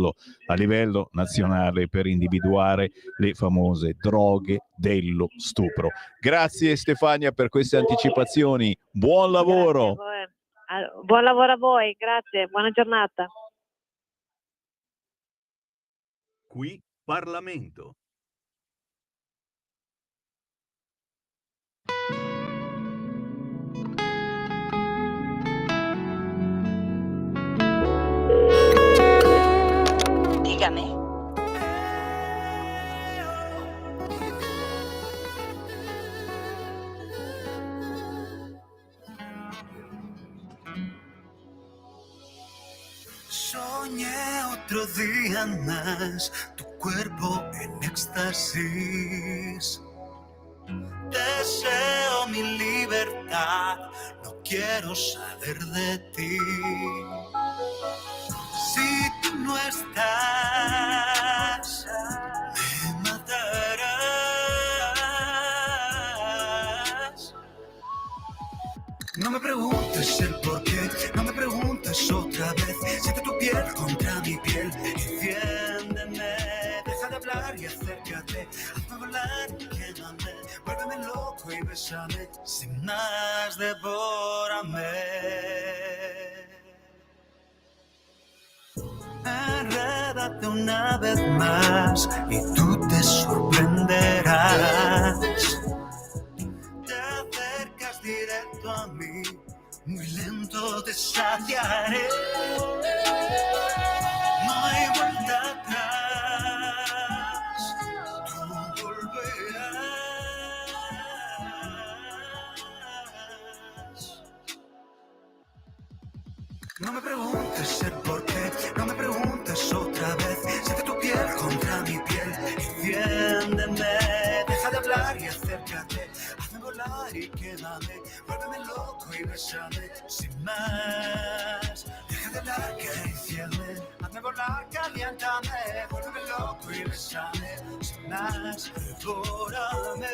protocollo a livello nazionale per individuare le famose droghe dello stupro. Grazie Stefania per queste anticipazioni, buon lavoro. Buon lavoro a voi, grazie, buona giornata. Qui Parlamento. Dígame. Soñé otro día más, tu cuerpo en éxtasis. Deseo mi libertad, no quiero saber de ti. Si tú no estás, me matarás. No me preguntes el porqué, no me preguntes otra vez. Siente tu piel contra mi piel, enciéndeme. Deja de hablar y acércate, hazme volar y quédame. Vuélveme loco y bésame, sin más devórame. Enrédate una vez más y tú te sorprenderás. Te acercas directo a mí, muy lento te saciaré. No hay vuelta atrás, tú volverás. No me preguntes el porqué, no me preguntes otra vez. Siente tu piel contra mi piel, enciéndeme. Deja de hablar y acércate, hazme volar y quédame. Vuélveme loco y bésame, sin más. Deja de hablar, acaríciame, hazme volar, caliéntame. Vuélveme loco y bésame, sin más. Devórame.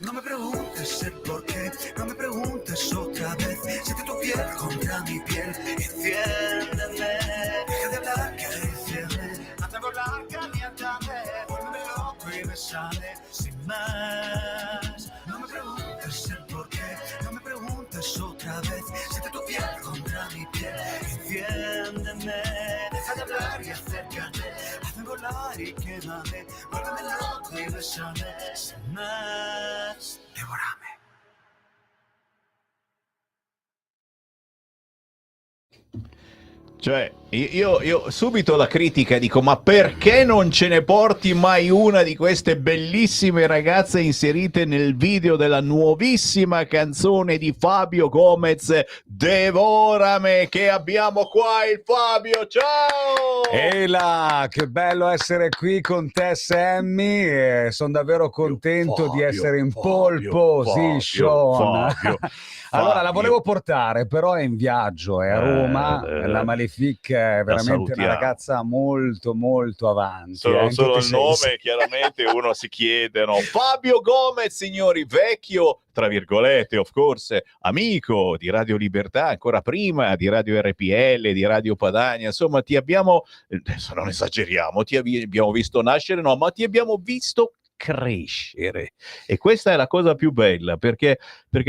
No me preguntes el porqué, no me preguntes otra vez. Siente tu piel contra mi piel, enciéndeme. Deja de hablar, acaríciame, hazme volar, caliéntame. Vuélveme loco y bésame, sin más. No me preguntes el porqué, no me preguntes otra vez. Siente tu piel contra mi piel, enciéndeme. Deja de hablar y acércate, hazme volar y quémame. Vuélveme loco y bésame, sin más. Devórame. Cioè, io subito la critica dico, ma perché non ce ne porti mai una di queste bellissime ragazze inserite nel video della nuovissima canzone di Fabio Gomez, Devorame, che abbiamo qua il Fabio, ciao! Ehi là, che bello essere qui con te Sammy, sono davvero contento di essere in pole position. Allora, la volevo portare, però è in viaggio, è a Roma, la Malefic è veramente una ragazza molto molto avanti. Solo il nome, chiaramente uno si chiede, no? Fabio Gomez, signori, vecchio, tra virgolette, of course, amico di Radio Libertà, ancora prima di Radio RPL, di Radio Padania, insomma ti abbiamo, adesso non esageriamo, ti abbiamo visto nascere, no, ma ti abbiamo visto crescere, e questa è la cosa più bella, perché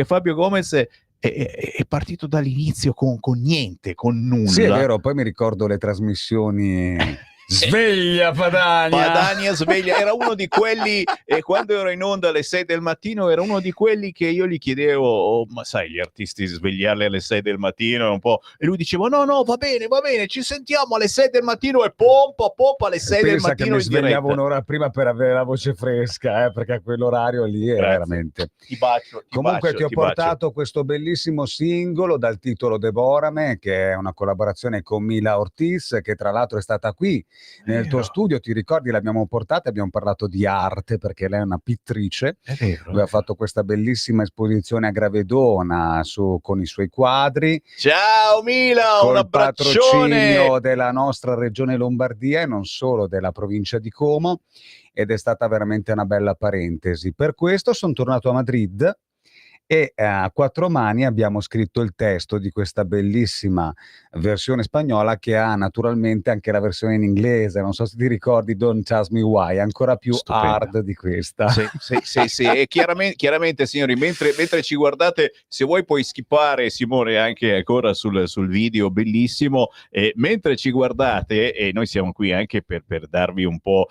Fabio Gomez è partito dall'inizio con niente, con nulla. Sì, è vero, poi mi ricordo le trasmissioni Sveglia Padania! Padania sveglia, era uno di quelli, e quando ero in onda alle 6 del mattino era uno di quelli che io gli chiedevo, oh, ma sai, gli artisti svegliarli alle 6 del mattino è un po', e lui diceva no, va bene, ci sentiamo alle 6 del mattino, e pompa alle 6 del mattino. Pensa che mi svegliavo un'ora prima per avere la voce fresca, perché a quell'orario lì è veramente... Ti bacio. Comunque ti ho portato questo bellissimo singolo dal titolo Devorame, che è una collaborazione con Mila Ortiz, che tra l'altro è stata qui nel tuo studio, ti ricordi, l'abbiamo portata, abbiamo parlato di arte perché lei è una pittrice, È vero. aveva fatto questa bellissima esposizione a Gravedona con i suoi quadri, Ciao Mila, un col abbraccione! patrocinio della nostra regione Lombardia e non solo della provincia di Como, ed è stata veramente una bella parentesi. Per questo sono tornato a Madrid e a quattro mani abbiamo scritto il testo di questa bellissima versione spagnola, che ha naturalmente anche la versione in inglese. Non so se ti ricordi Don't Ask Me Why, ancora più Stupenda. hard di questa. Sì. E chiaramente, signori, mentre ci guardate, se vuoi puoi skippare, Simone, anche ancora sul video bellissimo, mentre ci guardate, e noi siamo qui anche per darvi un po'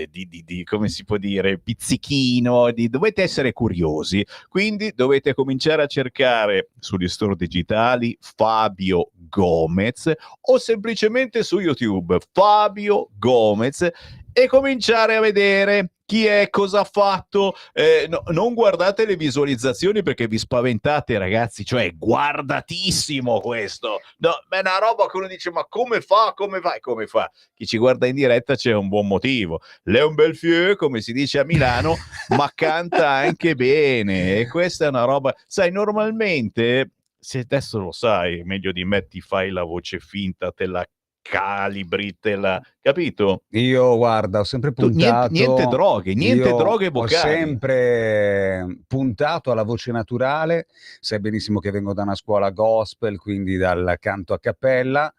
di come si può dire, pizzichino, dovete essere curiosi, quindi dovete cominciare a cercare sugli store digitali Fabio Gomez o semplicemente su YouTube Fabio Gomez e cominciare a vedere chi è, cosa ha fatto. Non guardate le visualizzazioni perché vi spaventate, ragazzi, cioè guardatissimo questo. No, è una roba che uno dice ma come fa? Chi ci guarda in diretta c'è un buon motivo. Lei è un bel fieu, come si dice a Milano, ma canta anche bene, e questa è una roba, sai, normalmente, se adesso lo sai meglio di me, ti fai la voce finta, te la calibri, capito? Io, guarda, ho sempre puntato... Niente droghe vocali. Ho sempre puntato alla voce naturale. Sai benissimo che vengo da una scuola gospel, quindi dal canto a cappella.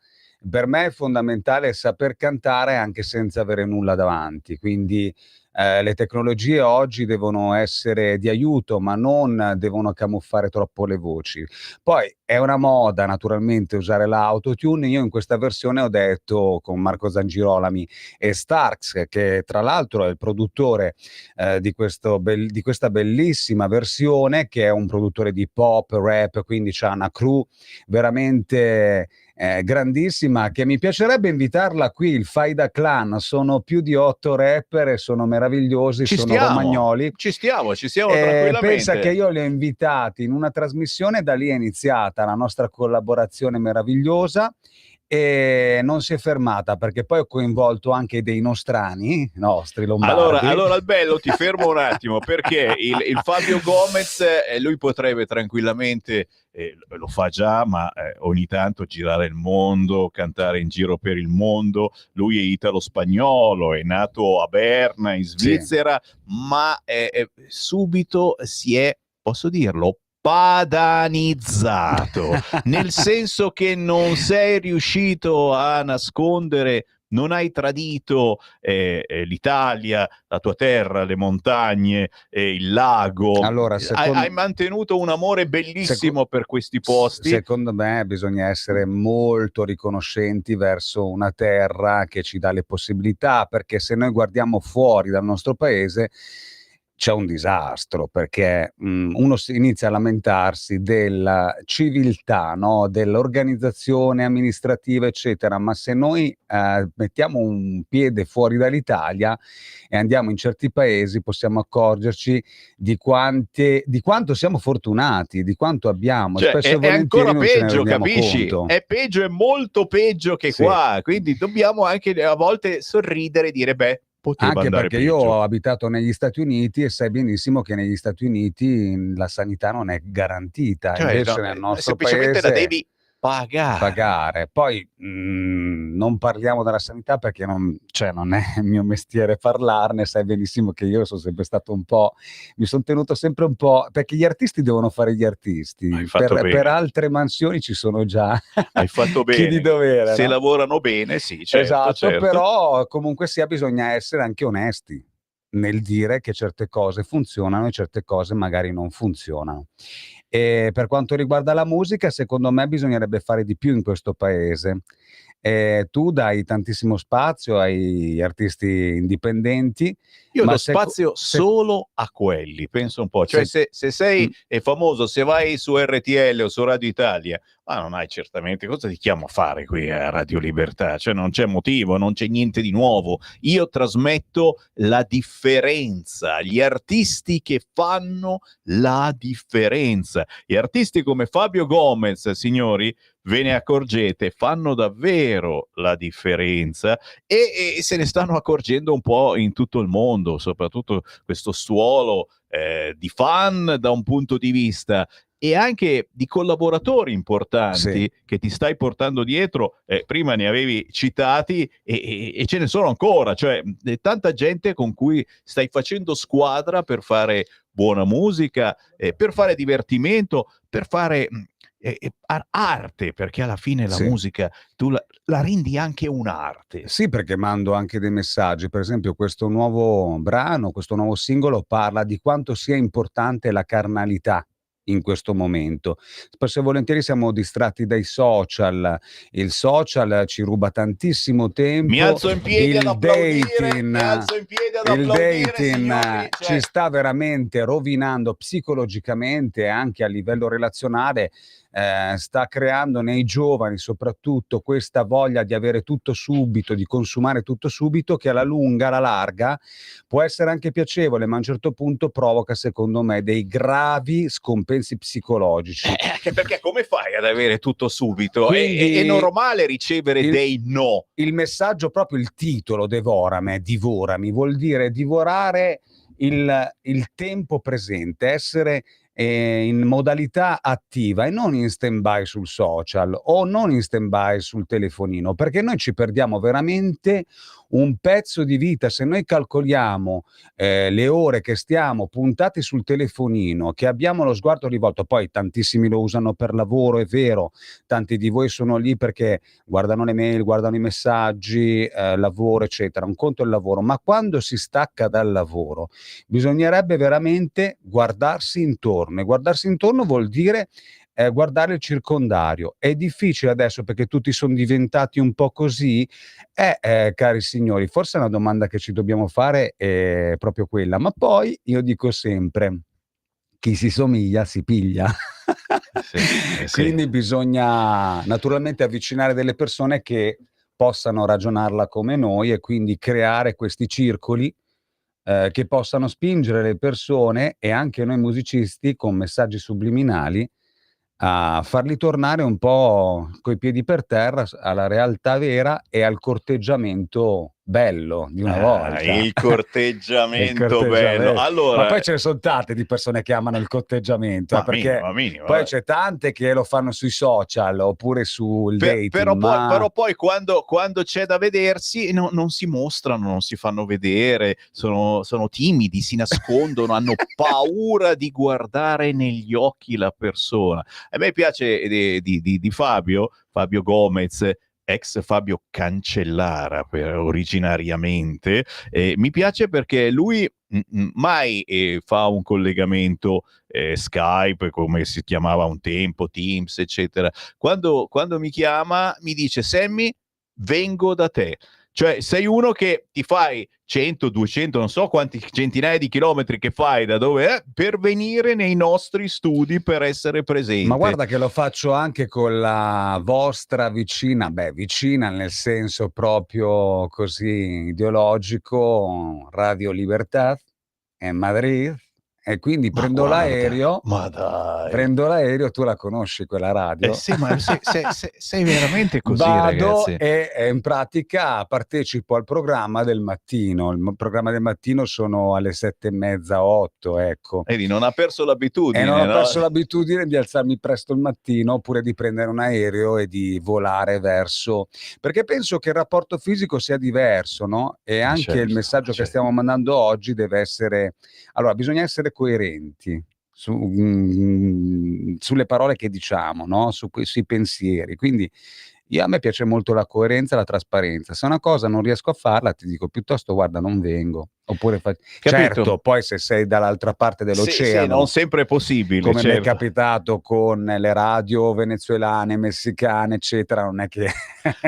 Per me è fondamentale saper cantare anche senza avere nulla davanti, quindi le tecnologie oggi devono essere di aiuto, ma non devono camuffare troppo le voci. Poi è una moda naturalmente usare l'autotune. Io in questa versione ho detto con Marco Zangirolami e Starks, che tra l'altro è il produttore di questa bellissima versione, che è un produttore di pop, rap, quindi c'ha una crew veramente grandissima, che mi piacerebbe invitarla qui, il Faida Clan. Sono più di 8 rapper e sono meravigliosi, sono romagnoli. Ci stiamo tranquillamente. Pensa che io li ho invitati in una trasmissione, da lì è iniziata la nostra collaborazione meravigliosa e non si è fermata, perché poi ho coinvolto anche dei nostri lombardi. Allora bello, ti fermo un attimo, perché il Fabio Gomez, lui potrebbe tranquillamente, lo fa già, ma ogni tanto girare il mondo, cantare in giro per il mondo. Lui è italo-spagnolo, è nato a Berna in Svizzera, sì, ma subito si è, posso dirlo, padanizzato, nel senso che non sei riuscito a nascondere, non hai tradito l'Italia, la tua terra, le montagne, il lago. Allora, hai mantenuto un amore bellissimo per questi posti. Secondo me bisogna essere molto riconoscenti verso una terra che ci dà le possibilità, perché se noi guardiamo fuori dal nostro paese c'è un disastro, perché uno inizia a lamentarsi della civiltà, no? Dell'organizzazione amministrativa, eccetera, ma se noi mettiamo un piede fuori dall'Italia e andiamo in certi paesi, possiamo accorgerci di quanto siamo fortunati, di quanto abbiamo. Cioè, spesso è ancora peggio, capisci? Conto. È peggio, è molto peggio che qua, quindi dobbiamo anche a volte sorridere e dire beh, anche perché peggio. Io ho abitato negli Stati Uniti e sai benissimo che negli Stati Uniti la sanità non è garantita, cioè, invece nel nostro semplicemente paese la devi pagare. Poi non parliamo della sanità perché non è il mio mestiere parlarne. Sai benissimo che io sono sempre stato mi sono tenuto sempre un po', perché gli artisti devono fare gli artisti, per altre mansioni ci sono già hai fatto bene, chi di dovere, se no? lavorano bene, sì, certo, esatto, certo. Però comunque sia bisogna essere anche onesti nel dire che certe cose funzionano e certe cose magari non funzionano. E per quanto riguarda la musica, secondo me bisognerebbe fare di più in questo paese. Tu dai tantissimo spazio ai artisti indipendenti. Io do spazio solo a quelli, penso un po'. Cioè se sei famoso, se vai su RTL o su Radio Italia Ma non hai certamente, cosa ti chiamo a fare qui a Radio Libertà? Cioè non c'è motivo, non c'è niente di nuovo. Io trasmetto la differenza, gli artisti che fanno la differenza. Gli artisti come Fabio Gomez, signori, ve ne accorgete, fanno davvero la differenza e se ne stanno accorgendo un po' in tutto il mondo, soprattutto questo stuolo di fan da un punto di vista e anche di collaboratori importanti che ti stai portando dietro. Prima ne avevi citati e ce ne sono ancora, cioè tanta gente con cui stai facendo squadra per fare buona musica, per fare divertimento, per fare arte, perché alla fine la musica tu la rendi anche un'arte. Sì, perché mando anche dei messaggi. Per esempio questo nuovo brano, questo nuovo singolo parla di quanto sia importante la carnalità in questo momento. Spesso e volentieri siamo distratti dai social, il social ci ruba tantissimo tempo, mi alzo in piedi ad applaudire, il dating ci sta veramente rovinando psicologicamente e anche a livello relazionale. Sta creando nei giovani soprattutto questa voglia di avere tutto subito, di consumare tutto subito, che alla lunga, alla larga, può essere anche piacevole, ma a un certo punto provoca, secondo me, dei gravi scompensi psicologici. Anche perché come fai ad avere tutto subito? È normale ricevere dei no. Il messaggio, proprio il titolo, Devorami, divorami, vuol dire divorare il tempo presente, essere in modalità attiva e non in stand-by sul social o non in stand-by sul telefonino, perché noi ci perdiamo veramente un pezzo di vita. Se noi calcoliamo le ore che stiamo puntati sul telefonino, che abbiamo lo sguardo rivolto, poi tantissimi lo usano per lavoro, è vero, tanti di voi sono lì perché guardano le mail, guardano i messaggi, lavoro eccetera, un conto è il lavoro, ma quando si stacca dal lavoro bisognerebbe veramente guardarsi intorno, e guardarsi intorno vuol dire guardare il circondario. È difficile adesso perché tutti sono diventati un po' così. Cari signori, forse una domanda che ci dobbiamo fare è proprio quella, ma poi io dico sempre: chi si somiglia si piglia. Quindi bisogna naturalmente avvicinare delle persone che possano ragionarla come noi e quindi creare questi circoli che possano spingere le persone e anche noi musicisti con messaggi subliminali a farli tornare un po' coi piedi per terra alla realtà vera e al corteggiamento bello di una volta. Il corteggiamento bello. Allora, ma poi ce ne sono tante di persone che amano il corteggiamento, perché minimo, poi c'è tante che lo fanno sui social oppure sul dating. Però poi quando c'è da vedersi non si mostrano, non si fanno vedere, sono timidi, si nascondono, hanno paura di guardare negli occhi la persona. A me piace di Fabio Gomez, ex Fabio Cancellara originariamente, mi piace perché lui mai fa un collegamento Skype come si chiamava un tempo, Teams eccetera. Quando mi chiama mi dice: Sammy, vengo da te. Cioè sei uno che ti fai 100, 200, non so quanti centinaia di chilometri che fai da dove è per venire nei nostri studi per essere presente. Ma guarda che lo faccio anche con la vostra vicina nel senso proprio così ideologico, Radio Libertà en Madrid. E quindi prendo l'aereo, tu la conosci quella radio? Sì, ma sei veramente così, vado ragazzi. e in pratica partecipo al programma del mattino. Il programma del mattino sono alle 7:30, 8, ecco. Vedi, non ha perso l'abitudine. E non ho perso l'abitudine di alzarmi presto il mattino oppure di prendere un aereo e di volare verso... Perché penso che il rapporto fisico sia diverso, no? E anche il messaggio che stiamo mandando oggi deve essere... Allora, bisogna essere coerenti sulle parole che diciamo, no? Sui pensieri. Quindi a me piace molto la coerenza e la trasparenza. Se una cosa non riesco a farla, ti dico piuttosto: guarda, non vengo. Oppure Capito? certo, poi se sei dall'altra parte dell'oceano, non sempre è possibile, come mi è certo. capitato con le radio venezuelane, messicane, eccetera, non è che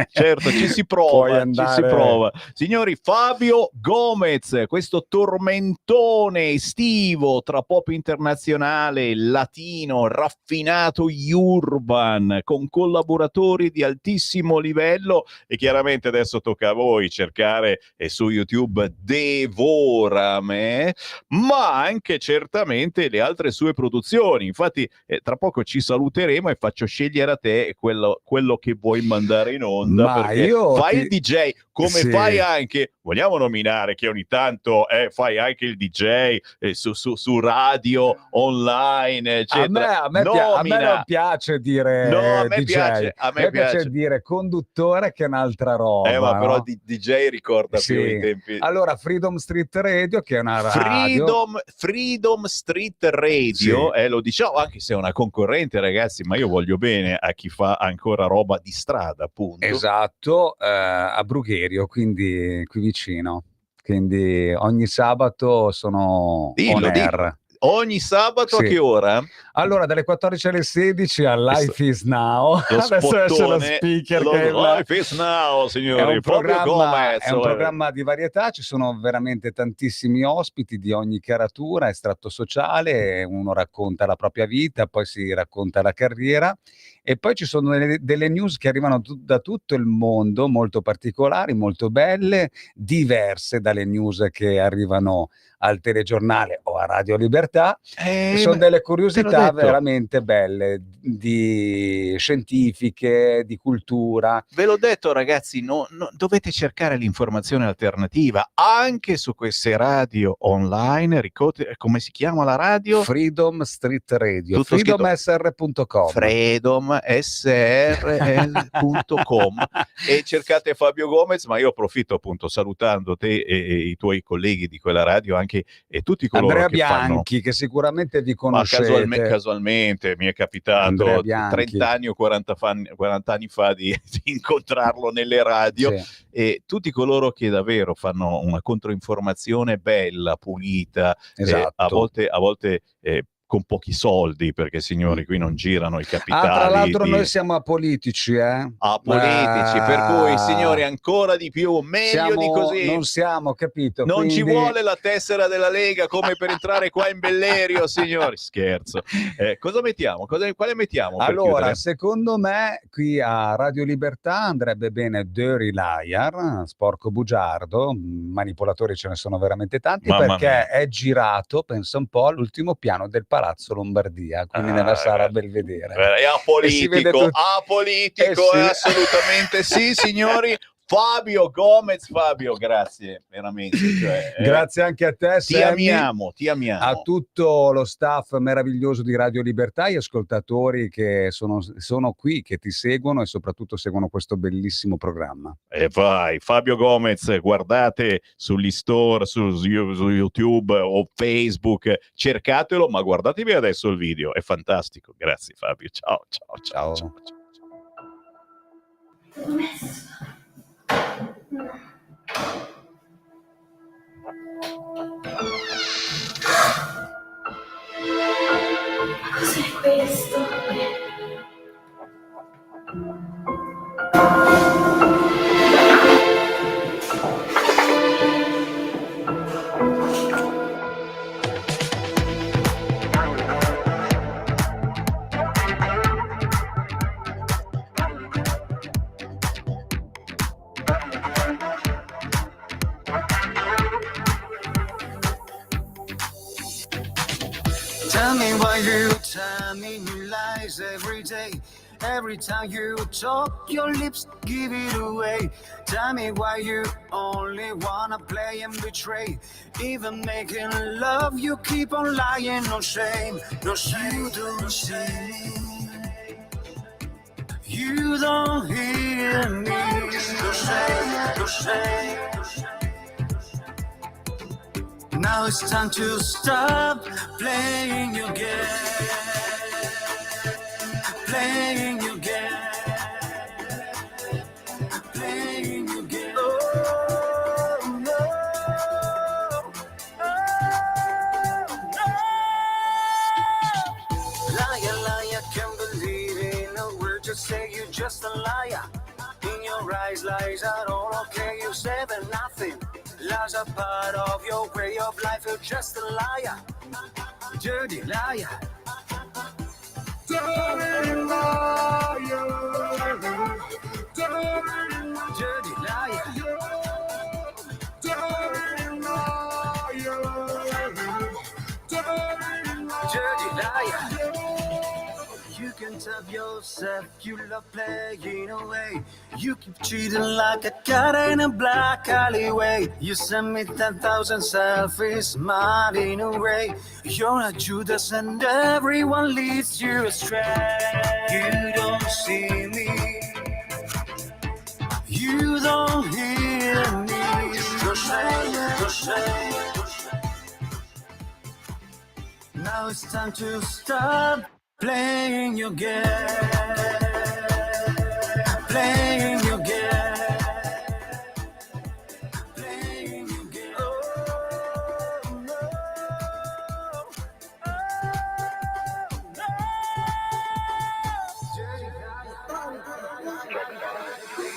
Certo, ci si puoi prova, andare... ci si prova. Signori, Fabio Gomez, questo tormentone estivo tra pop internazionale, latino, raffinato urban, con collaboratori di altissimo livello, e chiaramente adesso tocca a voi cercare su YouTube Devorame, ma anche certamente le altre sue produzioni. Infatti tra poco ci saluteremo e faccio scegliere a te quello che vuoi mandare in onda, Ma perché io fai il DJ, come Sì. fai anche, vogliamo nominare che ogni tanto fai anche il DJ su radio, online, eccetera. A me non piace dire No, a me DJ, piace, a me piace dire conduttore, che è un'altra roba. ma però no? DJ ricorda Sì. più i tempi. Allora, Freedom Street Radio, che è una radio... Freedom Street Radio, lo diciamo, anche se è una concorrente, ragazzi, ma io voglio bene a chi fa ancora roba di strada, appunto. Esatto, a Brugherio, quindi qui vicino. Quindi ogni sabato sono on air. Ogni sabato Sì. a che ora? Allora, dalle 14 alle 16 a Life is Now. Lo Adesso esce lo spottone, speaker. Life is Now, signori. È un programma, Gomez, programma di varietà, ci sono veramente tantissimi ospiti di ogni caratura, estratto sociale, uno racconta la propria vita, poi si racconta la carriera, e poi ci sono delle news che arrivano da tutto il mondo, molto particolari, molto belle, diverse dalle news che arrivano al telegiornale o a Radio Libertà. Sono delle curiosità veramente belle, di scientifiche, di cultura. Ve l'ho detto, ragazzi, dovete cercare l'informazione alternativa anche su queste radio online. Come si chiama la radio? Freedom Street Radio, Tutto freedomsr.com. freedomsr.com e cercate Fabio Gomez. Ma io approfitto, appunto, salutando te e i tuoi colleghi di quella radio, anche e tutti coloro Andrea che Bianchi, che sicuramente vi conoscete. Ma casualmente mi è capitato 30 anni o 40 anni fa di incontrarlo nelle radio, sì. E tutti coloro che davvero fanno una controinformazione bella, pulita, esatto. A volte con pochi soldi, perché signori qui non girano i capitali. Tra l'altro noi siamo apolitici, apolitici, per cui signori ancora di più, meglio di così. Non siamo, capito? Non quindi... ci vuole la tessera della Lega come per entrare qua in Bellerio, signori. Scherzo. Cosa mettiamo? Quale mettiamo? Allora, secondo me qui a Radio Libertà andrebbe bene Dirty Liar, sporco bugiardo, manipolatori ce ne sono veramente tanti, perché è girato, pensa un po', all'ultimo piano del Palazzo Lombardia, quindi nella sala Belvedere. È apolitico, sì. Assolutamente sì, signori. Fabio Gomez, Fabio, grazie veramente. Grazie anche a te, Sammy. Ti amiamo. A tutto lo staff meraviglioso di Radio Libertà, gli ascoltatori che sono qui, che ti seguono e soprattutto seguono questo bellissimo programma. E vai, Fabio Gomez, guardate sugli store, su YouTube o Facebook, cercatelo, ma guardatevi adesso il video, è fantastico. Grazie Fabio, ciao. Cos'è questo? Tell me why you tell me new lies every day. Every time you talk, your lips give it away. Tell me why you only wanna play and betray. Even making love, you keep on lying. No shame, no shame. You don't say, you don't hear me. No shame, no shame. Now it's time to stop playing your game. Playing your game. Playing your game. Oh, no. Just say you're just a liar. In your eyes lies are all okay. You say that nothing. Lies are part of your way of life. You're just a liar. Dirty liar. Dirty liar. Dirty liar. Dirty liar. You can tell yourself you love playing away. You keep cheating like a cat in a black alleyway. You send me 10,000 selfies, mad in a way. You're a Judas and everyone leads you astray. You don't see me. You don't hear me. Now it's time to stop playing your game. Playing your game. Playing your game. Oh, no.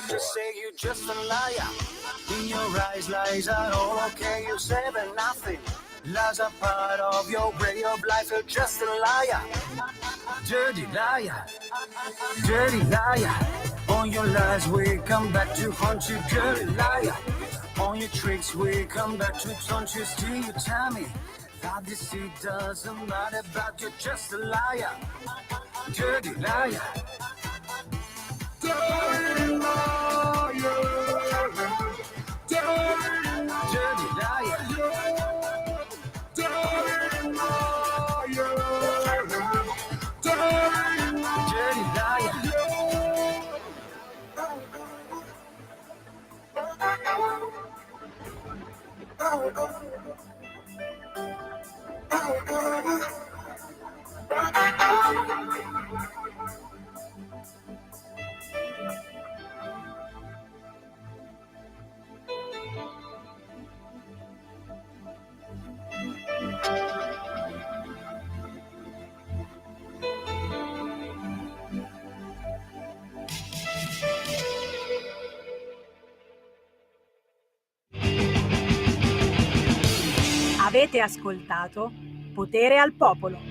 Just say you're just a liar. In your eyes, lies are all okay. You say that nothing. Lies are part of your way of life. You're just a liar. Dirty liar. Dirty liar. On your lies we come back to haunt you. Dirty liar. On your tricks we come back to taunt you. Still you tell me that this it doesn't matter, but you're just a liar. Dirty liar. Dirty liar. Dirty liar. Avete ascoltato Potere al Popolo.